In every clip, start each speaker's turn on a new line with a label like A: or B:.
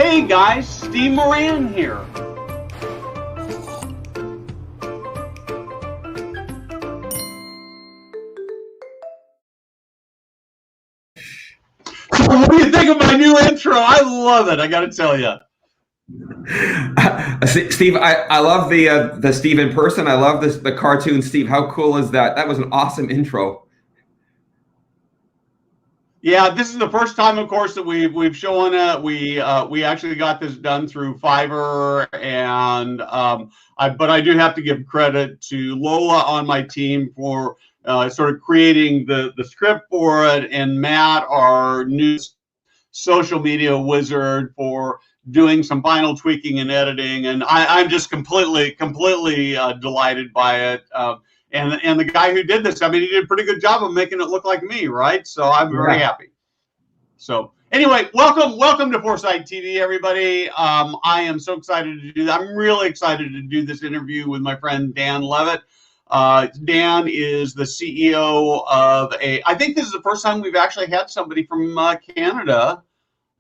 A: Hey guys, Steve Moran here. What do you think of my new intro? I love it. I got to tell you.
B: Steve, I love the Steve in person. I love the cartoon Steve. How cool is that? That was an awesome intro.
A: Yeah, this is the first time, of course, that we've shown it. We actually got this done through Fiverr, and but I do have to give credit to Lola on my team for sort of creating the script for it, and Matt, our new social media wizard, for doing some final tweaking and editing. And I'm just completely delighted by it. And the guy who did this, I mean, he did a pretty good job of making it look like me, right? So I'm very happy. So anyway, welcome to Foresight TV, everybody. I am so excited to do that. I'm really excited to do this interview with my friend Dan Levitt. Dan is the CEO of I think this is the first time we've actually had somebody from Canada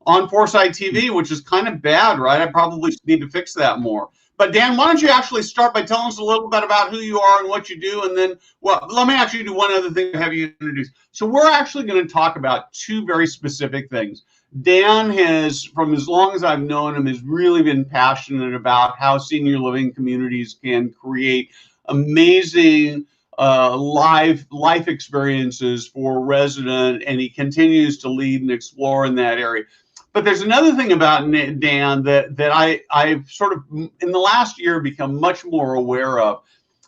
A: on Foresight TV, which is kind of bad, right? I probably need to fix that more. But Dan, why don't you actually start by telling us a little bit about who you are and what you do, and then, well, let me actually do one other thing to have you introduce. So we're actually going to talk about two very specific things. Dan has, from as long as I've known him, has really been passionate about how senior living communities can create amazing life experiences for resident, and he continues to lead and explore in that area. But there's another thing about Dan that I've sort of in the last year become much more aware of,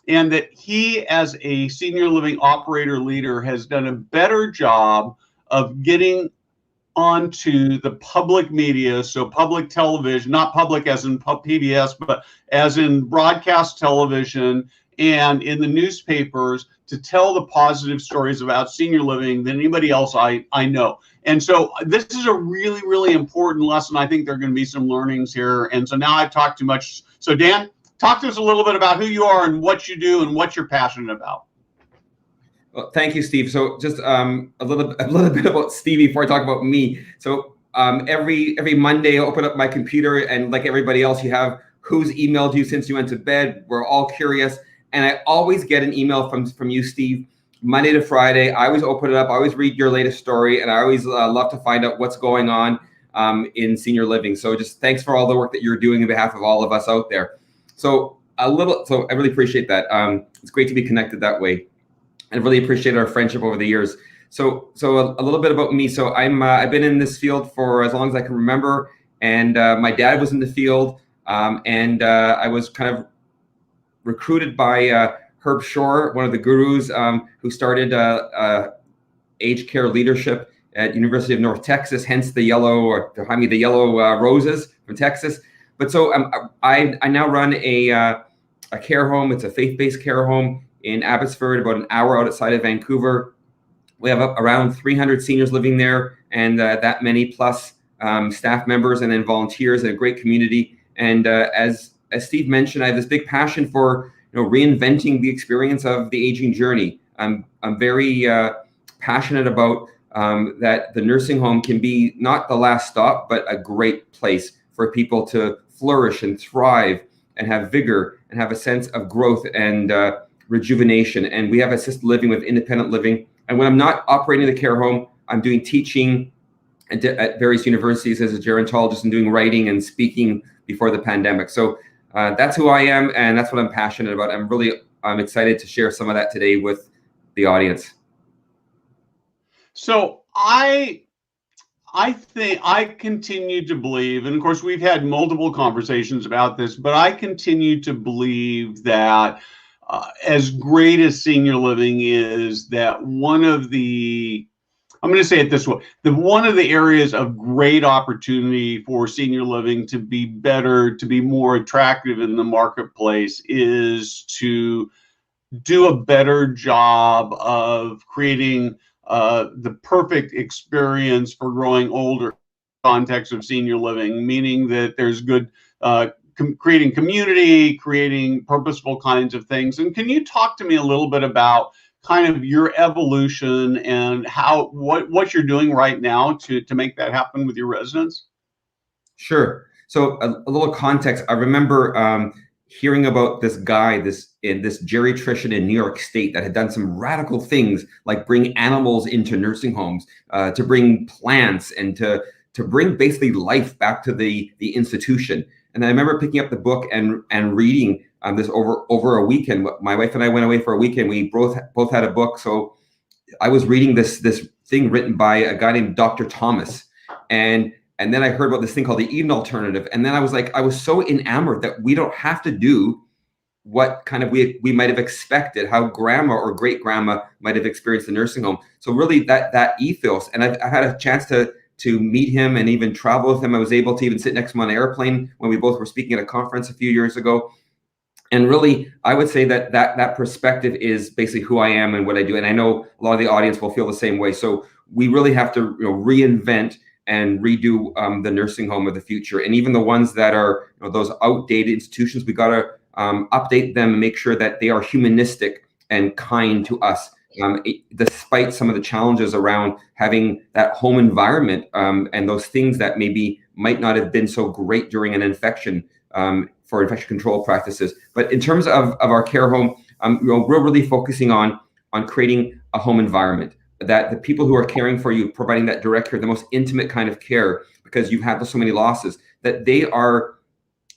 A: and that he, as a senior living operator leader, has done a better job of getting onto the public media, so public television, not public as in PBS, but as in broadcast television and in the newspapers, to tell the positive stories about senior living than anybody else I know. And so this is a really, really important lesson. I think there are going to be some learnings here. And so now I've talked too much. So Dan, talk to us a little bit about who you are and what you do and what you're passionate about.
B: Well, thank you, Steve. So just a little bit about Steve before I talk about me. So every Monday I open up my computer, and like everybody else, you have who's emailed you since you went to bed. We're all curious. And I always get an email from you, Steve, Monday to Friday. I always open it up. I always read your latest story, and I always love to find out what's going on in senior living. So just thanks for all the work that you're doing on behalf of all of us out there. So I really appreciate that. It's great to be connected that way. I really appreciate our friendship over the years. So a little bit about me. So I've been in this field for as long as I can remember, and my dad was in the field, and I was kind of recruited by Herb Shore, one of the gurus who started aged care leadership at University of North Texas, hence the yellow, or behind me, the yellow roses from Texas. But so I now run a care home. It's a faith-based care home in Abbottsford, about an hour outside of Vancouver. We have around 300 seniors living there, and that many plus staff members and then volunteers, and a great community. And as Steve mentioned, I have this big passion for reinventing the experience of the aging journey. I'm very passionate about that the nursing home can be not the last stop, but a great place for people to flourish and thrive and have vigor and have a sense of growth and rejuvenation. And we have assisted living with independent living. And when I'm not operating the care home, I'm doing teaching at various universities as a gerontologist and doing writing and speaking before the pandemic. So that's who I am, and that's what I'm passionate about. I'm excited to share some of that today with the audience.
A: So I think I continue to believe, and of course we've had multiple conversations about this, but I continue to believe that as great as senior living is, that one of the, I'm going to say it this way, one of the areas of great opportunity for senior living to be better, to be more attractive in the marketplace, is to do a better job of creating the perfect experience for growing older context of senior living, meaning that there's good creating community, creating purposeful kinds of things. And can you talk to me a little bit about kind of your evolution and what you're doing right now to make that happen with your residents?
B: Sure. So a little context. I remember hearing about this guy, this geriatrician in New York State that had done some radical things, like bring animals into nursing homes, to bring plants, and to bring basically life back to the institution. And I remember picking up the book and reading this over a weekend. My wife and I went away for a weekend. We both had a book, so I was reading this thing written by a guy named Dr. Thomas, and then I heard about this thing called the Eden Alternative, and then I was so enamored that we don't have to do what kind of we might have expected, how grandma or great grandma might have experienced the nursing home. So really that ethos, and I had a chance to meet him and even travel with him. I was able to even sit next to him on an airplane when we both were speaking at a conference a few years ago. And really, I would say that perspective is basically who I am and what I do. And I know a lot of the audience will feel the same way. So we really have to reinvent and redo the nursing home of the future. And even the ones that are those outdated institutions, we got to update them and make sure that they are humanistic and kind to us, despite some of the challenges around having that home environment and those things that maybe might not have been so great during an infection, for infection control practices. But in terms of our care home, we're really focusing on creating a home environment that the people who are caring for you, providing that direct care, the most intimate kind of care, because you've had so many losses, that they are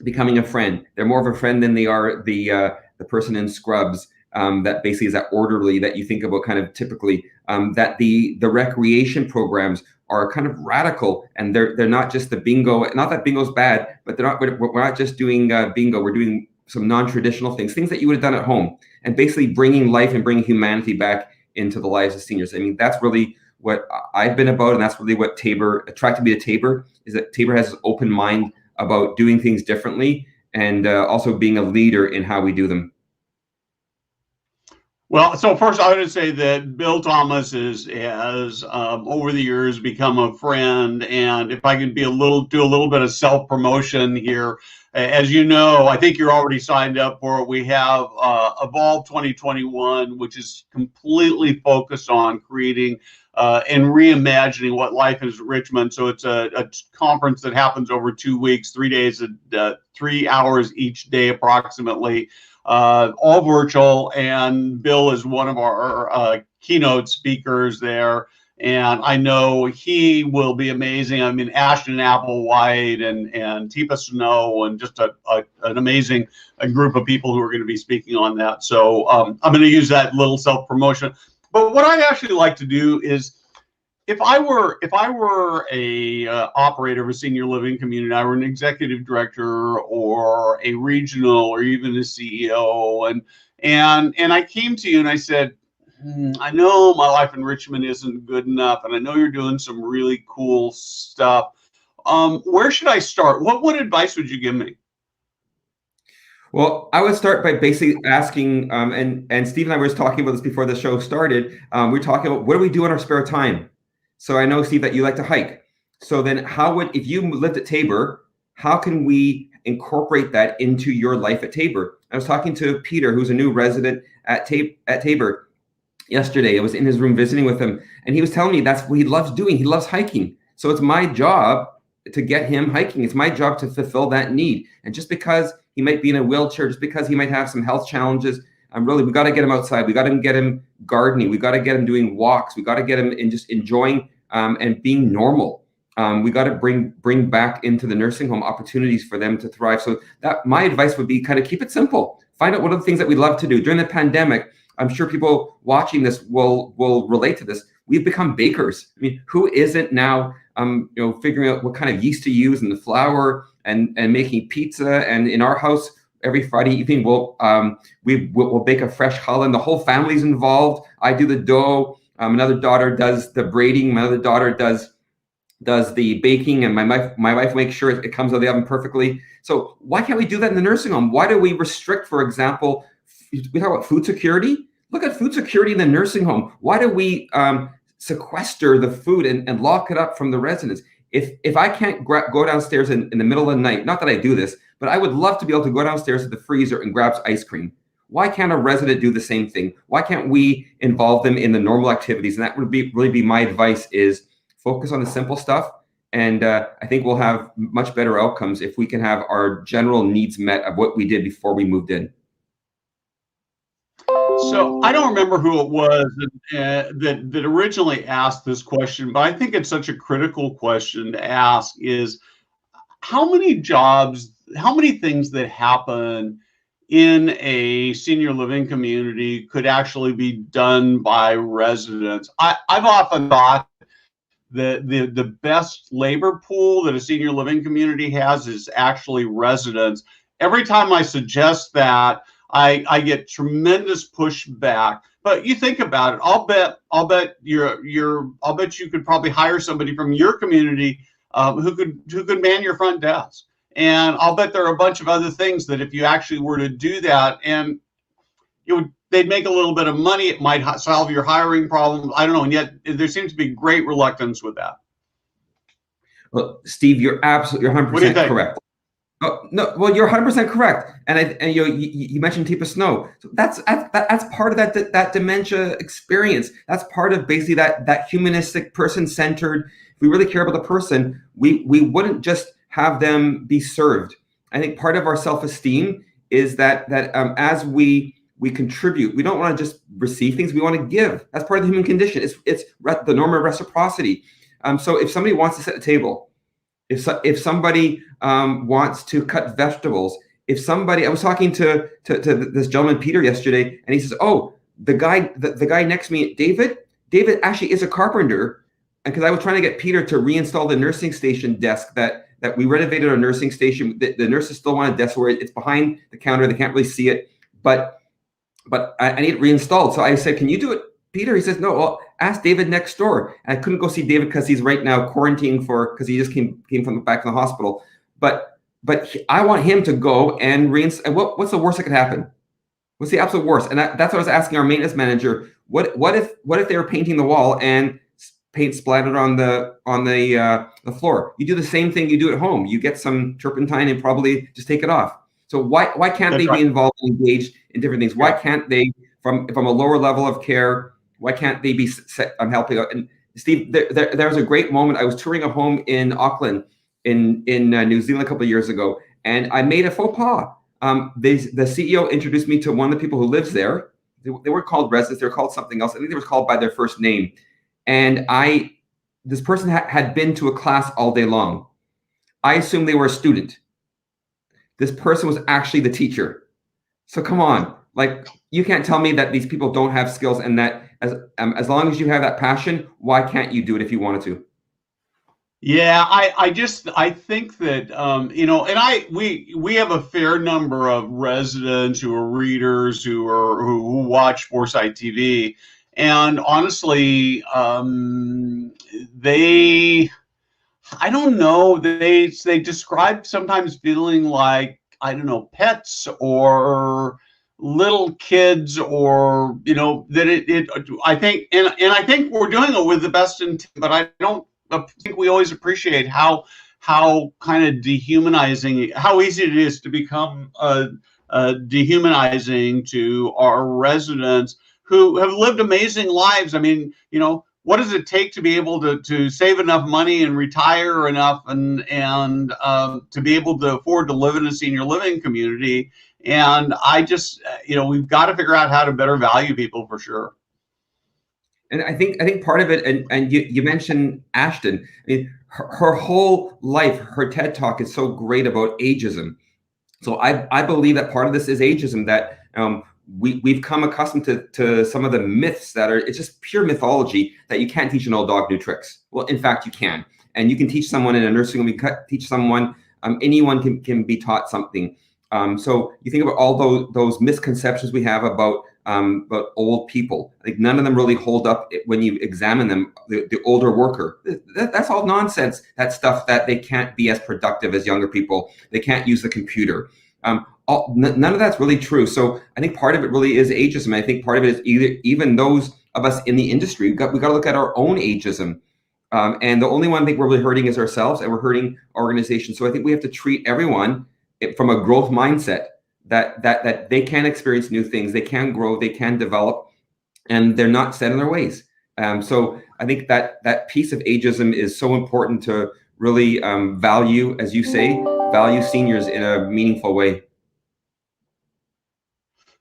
B: becoming a friend. They're more of a friend than they are the person in scrubs, that basically is that orderly that you think about kind of typically, that the recreation programs are kind of radical, and they're not just the bingo. Not that bingo's bad, but we're not just doing bingo. We're doing some non-traditional things that you would have done at home, and basically bringing life and bringing humanity back into the lives of seniors. I mean, that's really what I've been about, and that's really what Tabor attracted me to Tabor, is that Tabor has an open mind about doing things differently, and also being a leader in how we do them.
A: Well, so first I would say that Bill Thomas has over the years become a friend, and if I can do a little bit of self-promotion here, as you know, I think you're already signed up for it. We have Evolve 2021, which is completely focused on creating and reimagining what life is in Richmond. So it's a conference that happens over 2 weeks, 3 days, 3 hours each day approximately. All virtual, and Bill is one of our keynote speakers there, and I know he will be amazing. I mean, Ashton Applewhite and Tifa Snow, and just an amazing group of people who are going to be speaking on that. So I'm going to use that little self-promotion. But what I'd actually like to do is, if I were a operator of a senior living community, I were an executive director or a regional or even a CEO, and I came to you and I said, I know my life in Richmond isn't good enough, and I know you're doing some really cool stuff. Where should I start? What advice would you give me?
B: Well, I would start by basically asking, and Steve and I were just talking about this before the show started. We were talking about, what do we do in our spare time? So I know, Steve, that you like to hike. So then if you lived at Tabor, how can we incorporate that into your life at Tabor? I was talking to Peter, who's a new resident at Tabor yesterday. I was in his room visiting with him, and he was telling me that's what he loves doing. He loves hiking. So it's my job to get him hiking. It's my job to fulfill that need. And just because he might be in a wheelchair, just because he might have some health challenges, we got to get him outside. We got to get him gardening. We got to get him doing walks. We got to get him in just enjoying and being normal. We got to bring back into the nursing home opportunities for them to thrive. So that my advice would be kind of keep it simple. Find out what are the things that we love to do during the pandemic. I'm sure people watching this will relate to this. We've become bakers. I mean, who isn't now figuring out what kind of yeast to use in the flour and making pizza? And in our house, every Friday evening, we'll bake a fresh challah, and the whole family's involved. I do the dough. Another daughter does the braiding. My other daughter does the baking, and my wife makes sure it comes out of the oven perfectly. So why can't we do that in the nursing home? Why do we restrict, for example, we talk about food security? Look at food security in the nursing home. Why do we sequester the food and lock it up from the residents? If I can't go downstairs in the middle of the night, not that I do this, but I would love to be able to go downstairs to the freezer and grab ice cream. Why can't a resident do the same thing? Why can't we involve them in the normal activities? And that would really be my advice, is focus on the simple stuff And I think we'll have much better outcomes if we can have our general needs met of what we did before we moved in.
A: So I don't remember who it was that originally asked this question, but I think it's such a critical question to ask is how many jobs, how many things that happen in a senior living community could actually be done by residents? I've often thought that the best labor pool that a senior living community has is actually residents. Every time I suggest that, I get tremendous pushback. But you think about it, I'll bet you could probably hire somebody from your community who could man your front desk. And I'll bet there are a bunch of other things that if you actually were to do that, and they'd make a little bit of money, it might solve your hiring problem. I don't know, and yet there seems to be great reluctance with that.
B: Well, Steve, you're 100% correct. Oh, no, well, you're 100% correct, and you mentioned Teepa Snow. So that's part of that dementia experience. That's part of basically that humanistic, person-centered. If we really care about the person, we wouldn't just have them be served. I think part of our self-esteem is that as we contribute, we don't want to just receive things. We want to give. That's part of the human condition. It's the norm of reciprocity. So if somebody wants to set a table, if somebody wants to cut vegetables, I was talking to this gentleman, Peter, yesterday, and he says, oh, the guy next to me, David actually is a carpenter. And because I was trying to get Peter to reinstall the nursing station desk that we renovated our nursing station. The nurses still want a desk where it's behind the counter. They can't really see it, but I need it reinstalled. So I said, can you do it, Peter? He says, no, well, ask David next door. And I couldn't go see David because he's right now quarantining because he just came from the back of the hospital. But I want him to go and reinstall. What's the worst that could happen? What's the absolute worst? And that's what I was asking our maintenance manager. What if they were painting the wall and paint splattered on the floor? You do the same thing you do at home. You get some turpentine and probably just take it off. So why can't they be involved and engaged in different things? Why can't they, from a lower level of care, why can't they be helping out? And Steve, there was a great moment. I was touring a home in Auckland in New Zealand a couple of years ago, and I made a faux pas. The CEO introduced me to one of the people who lives there. They weren't called residents. They were called something else. I think they were called by their first name. And this person had been to a class all day long. I assumed they were a student. This person was actually the teacher. So come on, like, you can't tell me that these people don't have skills, and that as long as you have that passion, why can't you do it if you wanted to?
A: Yeah, I think that and we have a fair number of residents who are readers who watch Foresight TV, and honestly, I don't know, they describe sometimes feeling like, I don't know, pets or little kids, or that I think, and I think we're doing it with the best intent, but I don't think we always appreciate how kind of dehumanizing, how easy it is to become dehumanizing to our residents who have lived amazing lives. I mean, what does it take to be able to save enough money and retire enough and to be able to afford to live in a senior living community? And I just, we've got to figure out how to better value people for sure.
B: And I think part of it, and you mentioned Ashton. I mean, her whole life, her TED Talk is so great about ageism. So I believe that part of this is ageism, that we've come accustomed to some of the myths it's just pure mythology, that you can't teach an old dog new tricks. Well, in fact, you can. And you can teach someone in a nursing home, you can teach someone, anyone can be taught something. So you think about all those misconceptions we have about old people. I think none of them really hold up when you examine them. The older worker, that's all nonsense. That stuff that they can't be as productive as younger people. They can't use the computer. None of that's really true. So I think part of it really is ageism. I think part of it is even those of us in the industry, we got to look at our own ageism. And the only one I think we're really hurting is ourselves, and we're hurting organizations. So I think we have to treat everyone from a growth mindset, that they can experience new things, they can grow, they can develop, and they're not set in their ways. So I think that piece of ageism is so important to really value, as you say, value seniors in a meaningful way.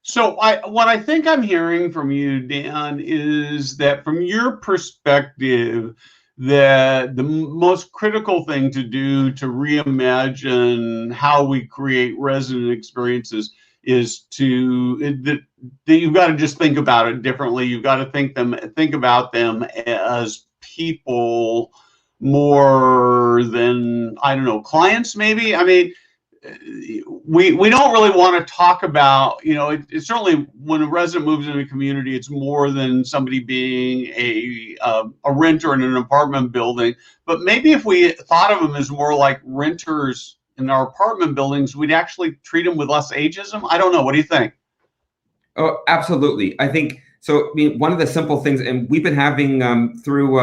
A: So what I think I'm hearing from you, Dan, is that from your perspective, that the most critical thing to do to reimagine how we create resident experiences is that you've got to just think about it differently. You've got to think about them as people more than, I don't know, clients maybe. I mean, we don't really want to talk about, it's certainly when a resident moves into a community, it's more than somebody being a renter in an apartment building. But maybe if we thought of them as more like renters in our apartment buildings, we'd actually treat them with less ageism. I don't know. What do you think?
B: Oh, absolutely. I think so. I mean, one of the simple things, and we've been having through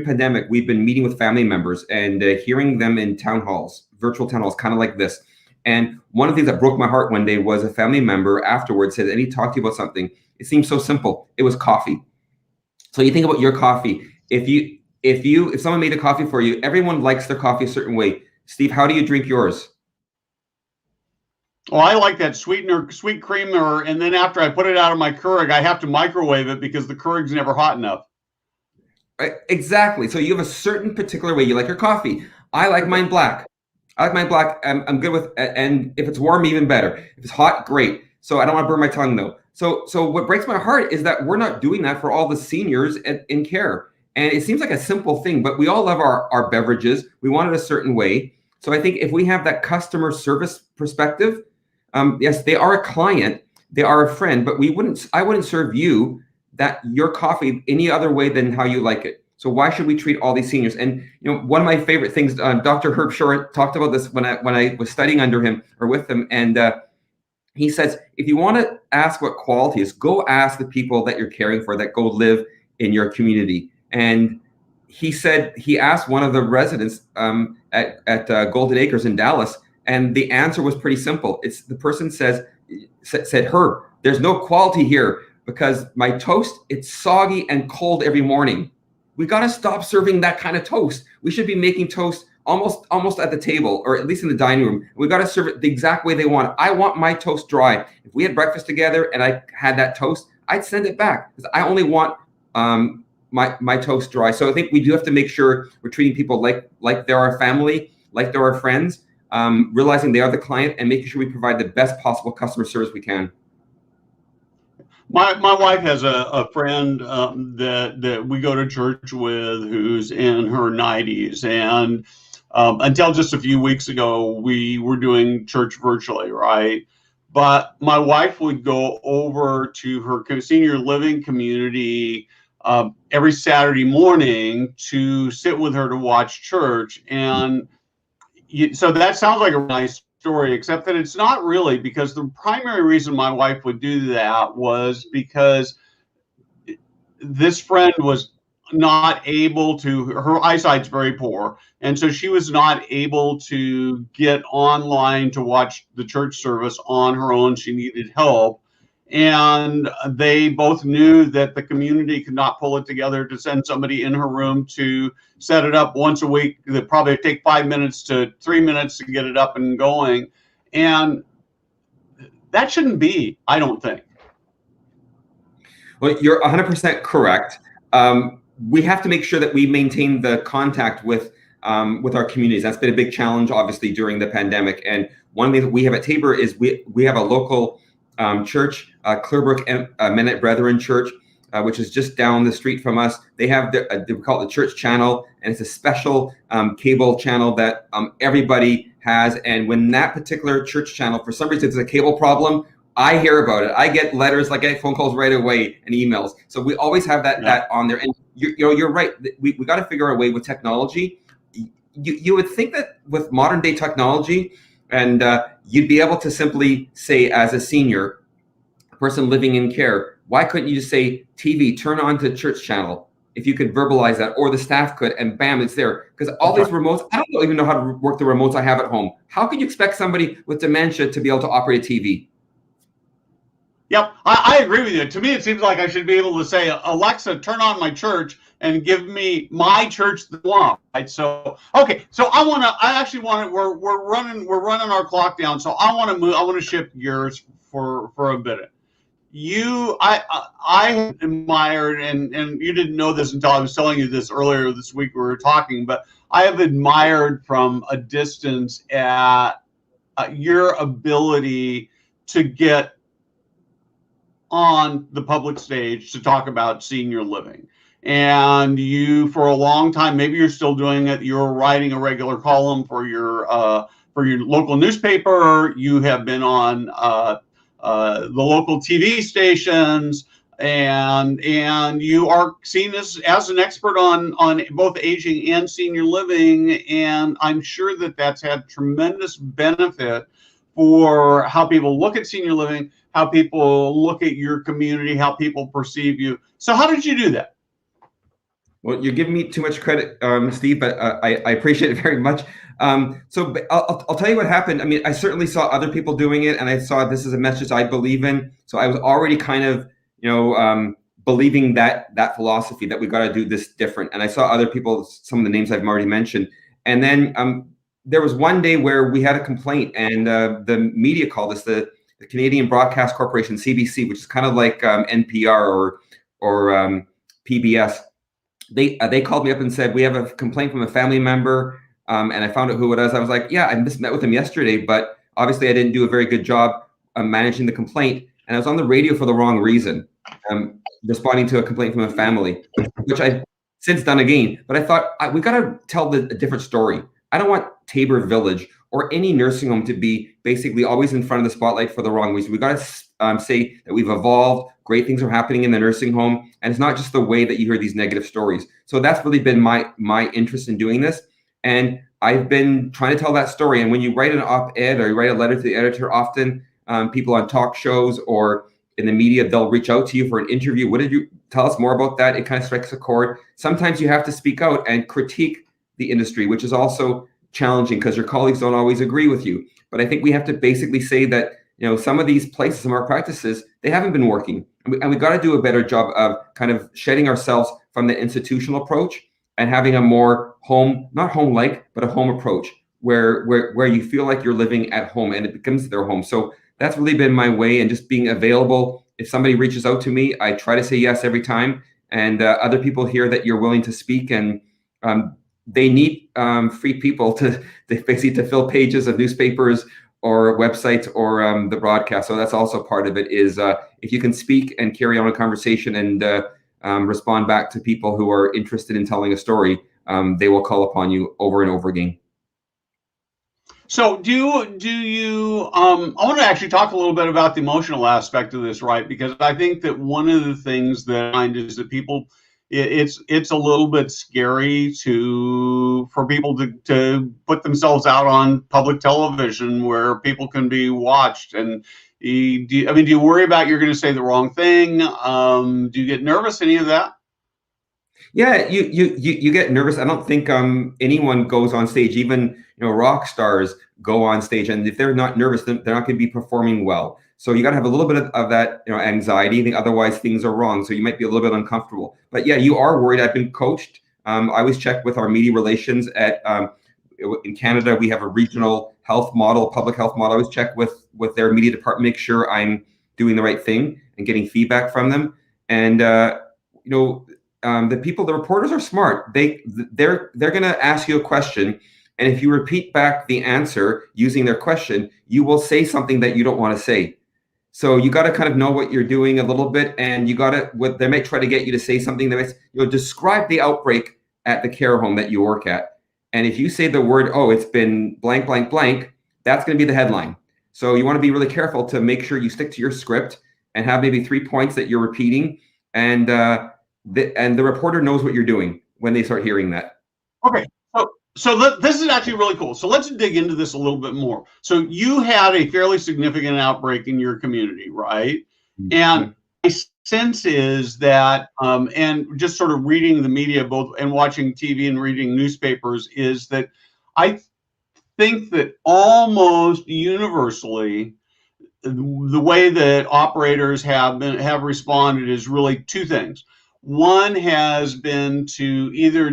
B: pandemic, we've been meeting with family members and hearing them in town halls, virtual town halls, kind of like this. And one of the things that broke my heart one day was a family member afterwards said, and he talked to you about something. It seemed so simple. It was coffee. So you think about your coffee. If someone made a coffee for you, everyone likes their coffee a certain way. Steve, how do you drink yours?
A: Well, I like that sweet creamer, and then after I put it out of my Keurig, I have to microwave it because the Keurig's never hot enough.
B: Right, exactly. So you have a certain particular way you like your coffee. I like mine black. I'm good with, and if it's warm, even better. If it's hot, great. So I don't want to burn my tongue though. So what breaks my heart is that we're not doing that for all the seniors in care. And it seems like a simple thing, but we all love our beverages. We want it a certain way. So I think if we have that customer service perspective, yes, they are a client, they are a friend, but I wouldn't serve your coffee any other way than how you like it. So why should we treat all these seniors? And one of my favorite things, Dr. Herb Shore talked about this when I was studying under him or with him, and he says, if you want to ask what quality is, go ask the people that you're caring for that go live in your community. And he said he asked one of the residents at Golden Acres in Dallas, and the answer was pretty simple. It's the person said, Herb, there's no quality here because my toast, it's soggy and cold every morning. We got to stop serving that kind of toast. We should be making toast almost at the table, or at least in the dining room. We got to serve it the exact way they want it. I want my toast dry. If we had breakfast together and I had that toast, I'd send it back because I only want my toast dry. So I think we do have to make sure we're treating people like they're our family, like they're our friends, realizing they are the client, and making sure we provide the best possible customer service we can.
A: My wife has a friend that we go to church with who's in her 90s, and until just a few weeks ago, we were doing church virtually, right? But my wife would go over to her senior living community every Saturday morning to sit with her to watch church, and so that sounds like a nice story, except that it's not really, because the primary reason my wife would do that was because this friend was not able to, her eyesight's very poor, and so she was not able to get online to watch the church service on her own. She needed help, and they both knew that the community could not pull it together to send somebody in her room to set it up once a week. That probably take 5 minutes to 3 minutes to get it up and going, and that shouldn't be, I don't think.
B: Well, you're 100% correct. We have to make sure that we maintain the contact with our communities. That's been a big challenge, obviously, during the pandemic. And one thing that we have at Tabor is we have a local church, Clearbrook Mennonite Brethren Church, which is just down the street from us. They have they call it the church channel, and it's a special cable channel that everybody has. And when that particular church channel, for some reason, there's a cable problem, I hear about it. I get letters, like I get phone calls right away and emails. So we always have that on there. And you're right. We got to figure out a way with technology. You would think that with modern day technology, and you'd be able to simply say, as a senior, a person living in care, why couldn't you just say, TV, turn on to church channel? If you could verbalize that, or the staff could, and bam, it's there. Because all these remotes, I don't even know how to work the remotes I have at home. How can you expect somebody with dementia to be able to operate a TV?
A: Yep, I agree with you. To me, it seems like I should be able to say, Alexa, turn on my church and give me my church that I want. Right? So, okay. So I actually want to, we're running our clock down. So I want to move, I want to shift gears for a bit. I admired, and you didn't know this until I was telling you this earlier this week we were talking, but I have admired from a distance at your ability to get on the public stage to talk about senior living. And you, for a long time, maybe you're still doing it. You're writing a regular column for your local newspaper. You have been on the local TV stations, and you are seen as an expert on both aging and senior living. And I'm sure that that's had tremendous benefit for how people look at senior living, how people look at your community, how people perceive you. So how did you do that?
B: Well, you're giving me too much credit, Steve, but I appreciate it very much. So I'll tell you what happened. I mean, I certainly saw other people doing it, and I saw this is a message I believe in. So I was already kind of, believing that philosophy that we got to do this different. And I saw other people, some of the names I've already mentioned. And then there was one day where we had a complaint, and the media called us, the Canadian Broadcast Corporation, CBC, which is kind of like NPR or PBS. They called me up and said, we have a complaint from a family member, and I found out who it was. I was like, yeah, I just met with him yesterday, but obviously I didn't do a very good job managing the complaint, and I was on the radio for the wrong reason, responding to a complaint from a family, which I've since done again. But I thought, we got to tell a different story. I don't want Tabor Village or any nursing home to be basically always in front of the spotlight for the wrong reason. We got to say that we've evolved, great things are happening in the nursing home, and it's not just the way that you hear these negative stories. So that's really been my interest in doing this, and I've been trying to tell that story. And when you write an op-ed or you write a letter to the editor, often people on talk shows or in the media, they'll reach out to you for an interview. What did you tell us more about that? It kind of strikes a chord. Sometimes you have to speak out and critique the industry, which is also challenging because your colleagues don't always agree with you. But I think we have to basically say that, some of these places, some of our practices, they haven't been working. And we got to do a better job of kind of shedding ourselves from the institutional approach and having a more not home-like, but a home approach where you feel like you're living at home and it becomes their home. So that's really been my way, and just being available. If somebody reaches out to me, I try to say yes every time. And other people hear that you're willing to speak, and they need free people to basically to fill pages of newspapers or websites or the broadcast. So that's also part of it, is if you can speak and carry on a conversation and respond back to people who are interested in telling a story, they will call upon you over and over again.
A: So do you I want to actually talk a little bit about the emotional aspect of this, right? Because I think that one of the things that I find is that people, it's a little bit scary for people to put themselves out on public television where people can be watched. And do you worry about you're going to say the wrong thing? Do you get nervous, any of that?
B: Yeah, you get nervous. I don't think anyone goes on stage, even rock stars go on stage, and if they're not nervous, then they're not going to be performing well. So you got to have a little bit of that anxiety. I think otherwise things are wrong. So you might be a little bit uncomfortable. But yeah, you are worried. I've been coached. I always check with our media relations in Canada. We have a regional health model, public health model. I always check with their media department, make sure I'm doing the right thing and getting feedback from them. And the reporters are smart. They're going to ask you a question, and if you repeat back the answer using their question, you will say something that you don't want to say. So you got to kind of know what you're doing a little bit, and they might try to get you to say something that might, describe the outbreak at the care home that you work at. And if you say the word, oh, it's been blank, blank, blank, that's going to be the headline. So you want to be really careful to make sure you stick to your script and have maybe 3 points that you're repeating, and the reporter knows what you're doing when they start hearing that.
A: Okay, so this is actually really cool. So let's dig into this a little bit more. So you had a fairly significant outbreak in your community, right? Mm-hmm. And my sense is that, and just sort of reading the media, both and watching TV and reading newspapers, is that I think that almost universally the way that operators have responded is really two things. One has been to either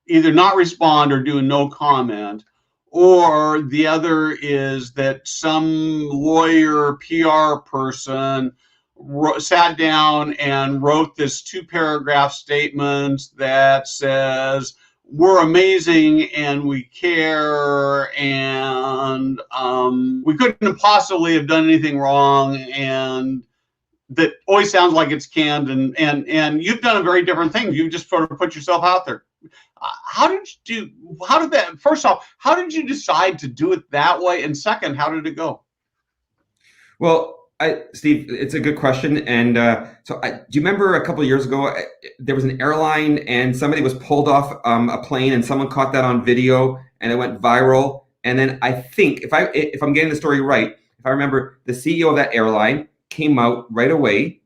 A: not respond or do a no comment, or the other is that some lawyer PR person sat down and wrote this 2-paragraph statement that says we're amazing and we care, and we couldn't possibly have done anything wrong, and that always sounds like it's canned, and you've done a very different thing. You just sort of put yourself out there. First off, how did you decide to do it that way? And second, how did it go?
B: Well, Steve, it's a good question. And do you remember a couple of years ago, there was an airline and somebody was pulled off a plane and someone caught that on video and it went viral. And then I think, if I'm getting the story right, if I remember, the CEO of that airline came out right away.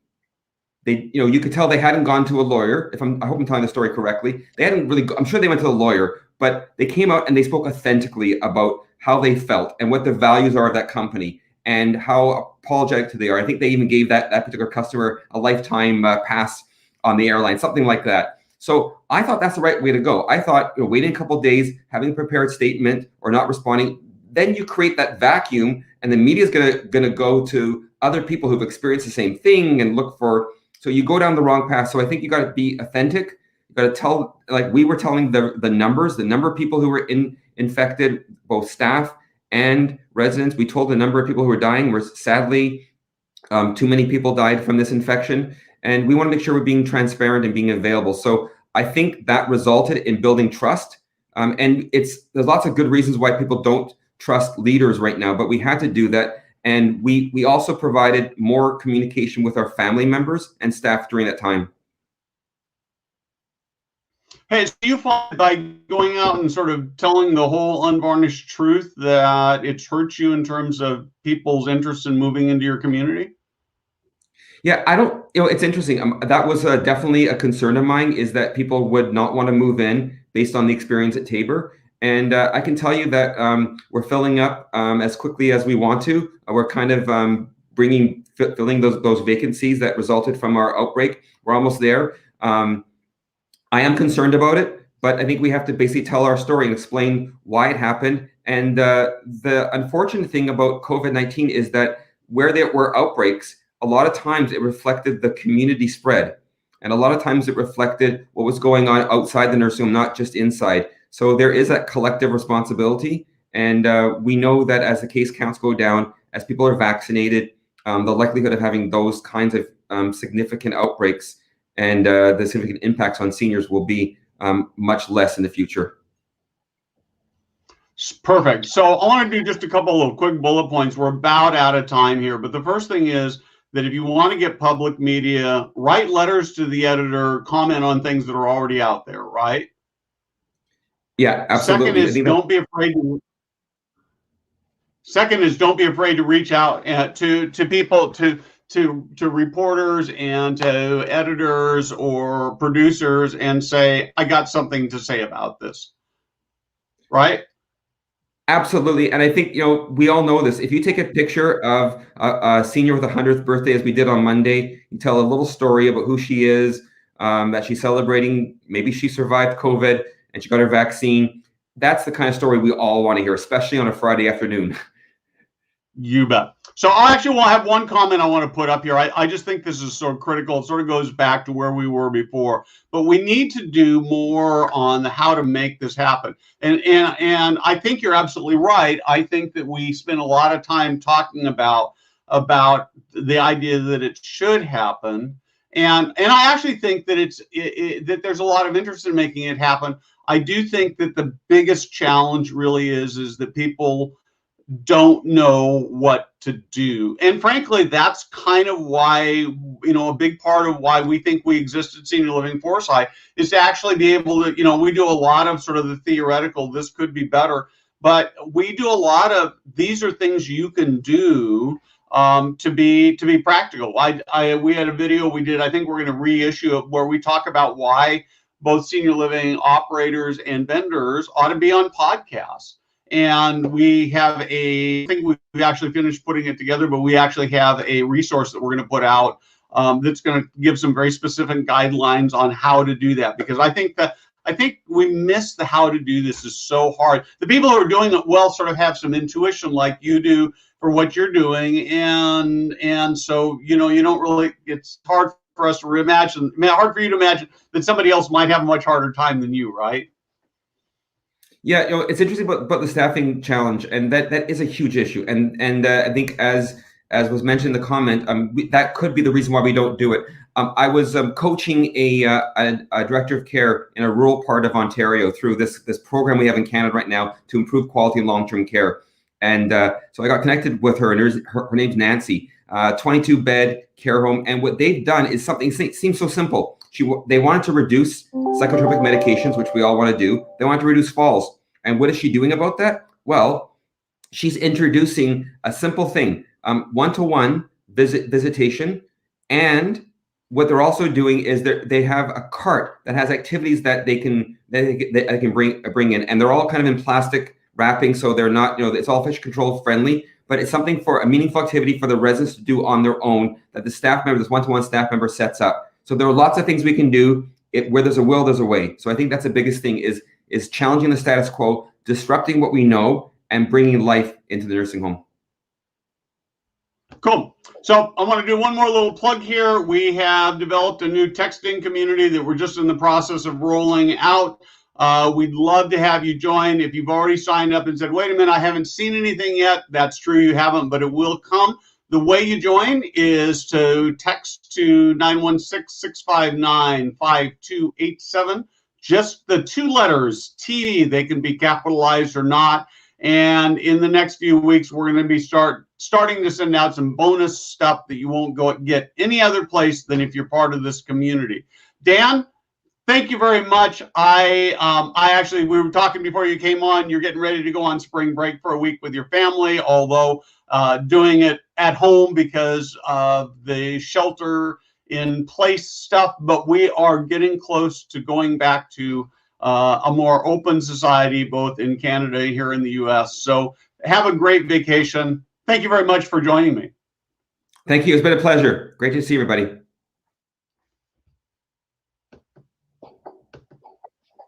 B: You could tell they hadn't gone to a lawyer. I hope I'm telling the story correctly. They hadn't really, I'm sure they went to a lawyer, but they came out and they spoke authentically about how they felt and what the values are of that company and how apologetic they are. I think they even gave that particular customer a lifetime pass on the airline, something like that. So I thought that's the right way to go. I thought, waiting a couple of days, having a prepared statement or not responding, then you create that vacuum and the media is gonna go to other people who've experienced the same thing and look for, so you go down the wrong path. So I think you got to be authentic. You got to tell, like we were telling the number of people who were infected, both staff and residents. We told the number of people who were dying. Where sadly, too many people died from this infection. And we want to make sure we're being transparent and being available. So I think that resulted in building trust. And there's lots of good reasons why people don't trust leaders right now, but we had to do that. And we also provided more communication with our family members and staff during that time.
A: Hey, so you find by going out and sort of telling the whole unvarnished truth that it's hurt you in terms of people's interest in moving into your community?
B: Yeah, it's interesting. That was definitely a concern of mine, is that people would not want to move in based on the experience at Tabor. And I can tell you that we're filling up as quickly as we want to. We're kind of filling those vacancies that resulted from our outbreak. We're almost there. I am concerned about it, but I think we have to basically tell our story and explain why it happened. And the unfortunate thing about COVID-19 is that where there were outbreaks, a lot of times it reflected the community spread. And a lot of times it reflected what was going on outside the nursing home, not just inside. So there is that collective responsibility. And we know that as the case counts go down, as people are vaccinated, the likelihood of having those kinds of significant outbreaks and the significant impacts on seniors will be much less in the future.
A: Perfect. So I want to do just a couple of quick bullet points. We're about out of time here, but the first thing is that if you want to get public media, write letters to the editor, comment on things that are already out there, right?
B: Yeah, absolutely.
A: Second is don't be afraid to reach out to people, to reporters and to editors or producers and say, I got something to say about this. Right?
B: Absolutely. And I think, we all know this. If you take a picture of a senior with a 100th birthday, as we did on Monday, you tell a little story about who she is, that she's celebrating. Maybe she survived COVID and she got her vaccine. That's the kind of story we all want to hear, especially on a Friday afternoon.
A: You bet. So I actually will have one comment I want to put up here. I just think this is so critical. It sort of goes back to where we were before, but we need to do more on how to make this happen. And I think you're absolutely right. I think that we spend a lot of time talking about the idea that it should happen. And I actually think that that there's a lot of interest in making it happen. I do think that the biggest challenge really is that people don't know what to do. And frankly, that's kind of why, a big part of why we think we exist at Senior Living Foresight is to actually be able to, we do a lot of sort of the theoretical, this could be better, but we do a lot of, these are things you can do to be practical. We had a video we did, I think we're going to reissue it, where we talk about why both senior living operators and vendors ought to be on podcasts. And we have I think we've actually finished putting it together, but we actually have a resource that we're going to put out that's going to give some very specific guidelines on how to do that. Because I think we miss the how to do this is so hard. The people who are doing it well sort of have some intuition like you do for what you're doing. And so, you don't really, it's hard for us to reimagine, hard for you to imagine that somebody else might have a much harder time than you, right?
B: Yeah, it's interesting about the staffing challenge, and that is a huge issue. And I think as was mentioned in the comment, that could be the reason why we don't do it. I was coaching a director of care in a rural part of Ontario through this program we have in Canada right now to improve quality and long-term care. And so I got connected with her, and her name's Nancy, 22-bed care home. And what they've done is something seems so simple. They wanted to reduce psychotropic medications, which we all want to do. They wanted to reduce falls. And what is she doing about that? Well, she's introducing a simple thing, one-to-one visitation. And what they're also doing is they have a cart that has activities that they can bring in. And they're all kind of in plastic wrapping, so they're not, it's all fish control friendly, but it's something for a meaningful activity for the residents to do on their own that the staff member, this one-to-one staff member sets up. So there are lots of things we can do. Where there's a will, there's a way. So I think that's the biggest thing is challenging the status quo, disrupting what we know, and bringing life into the nursing home.
A: Cool. So I want to do one more little plug here. We have developed a new texting community that we're just in the process of rolling out. We'd love to have you join. If you've already signed up and said, wait a minute, I haven't seen anything yet, that's true, you haven't, but it will come. The way you join is to text to 916-659-5287. Just the 2 letters, TV. They can be capitalized or not. And in the next few weeks, we're going to be starting to send out some bonus stuff that you won't get any other place than if you're part of this community. Dan, thank you very much. I actually, we were talking before you came on, you're getting ready to go on spring break for a week with your family, although doing it at home because of the shelter in place stuff, but we are getting close to going back to a more open society, both in Canada and here in the US. So have a great vacation. Thank you very much for joining me.
B: Thank you. It's been a pleasure. Great to see everybody.